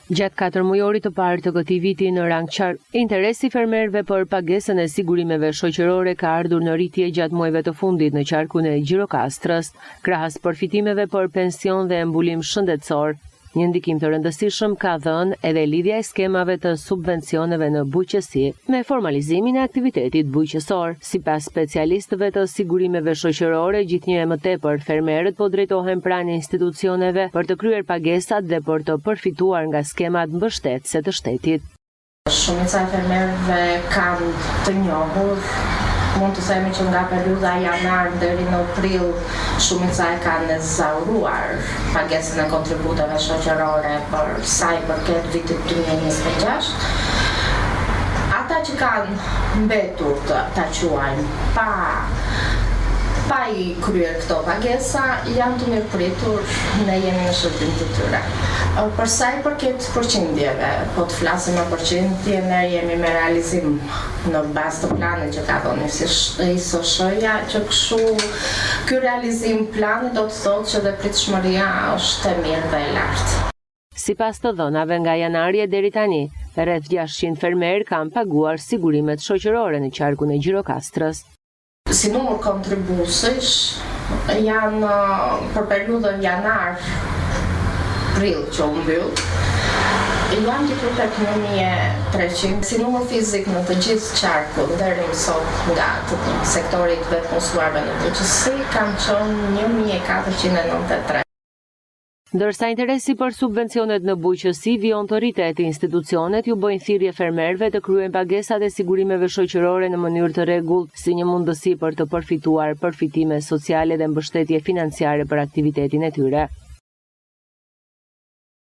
Gjatë 4 mujorit të parë të këtij viti në rang qark, interesi fermerëve për pagesën e sigurimeve shoqërore ka ardhur në rritje gjatë muajve të fundit në qarkun e Gjirokastrës, krahas përfitimeve për pension dhe mbulim shëndetësor. Një ndikim të rëndësishëm ka dhënë edhe lidhja e skemave të subvencioneve në bujqësi me formalizimin e aktivitetit bujqësor. Sipas specialistëve të sigurimeve shoqërore, gjithnjë e më tepër fermerët po drejtohen pranë institucioneve për të kryer pagesat dhe për të përfituar nga skemat mbështetëse të shtetit. Shumica e fermerëve kanë të njohur, mund të themi që nga periudha janar deri në prill, shumica e kanë zauruar pagesën e kontributeve shoqërore për sa i përket vitit 2026. Ata që kanë mbetur ta quajmë pa i kryer këto pagesa, janë të mirëpritur, ne jemi në shërbim të tyre. Për sa i përket përqindjeve, po të flasim në përqindje, ne jemi me realizim në bazë të planit që ka dhënë ISOSH-ja, që ky realizim plani do të thotë që dhe pritshmëria është e mirë dhe e lartë. Sipas të dhënave nga janari deri tani, rreth 600 fermerë kanë paguar sigurimet shoqërore në qarkun e Gjirokastrës. Si numër kontribuesish janë për periudhën janar-prill që u mbyll, janë diku tek 1300. Si numër fizik në të gjithë qarkun deri më sot nga sektori i vetëpunësuarve në bujqësi kanë qenë 1493. Ndërsa interesi për subvencionet në bujqësi vijon të rritet, institucionet ju bëjnë thirrje fermerëve të kryejnë pagesat e sigurimeve shoqërore në mënyrë të rregullt si një mundësi për të përfituar përfitime sociale dhe mbështetje financiare për aktivitetin e tyre.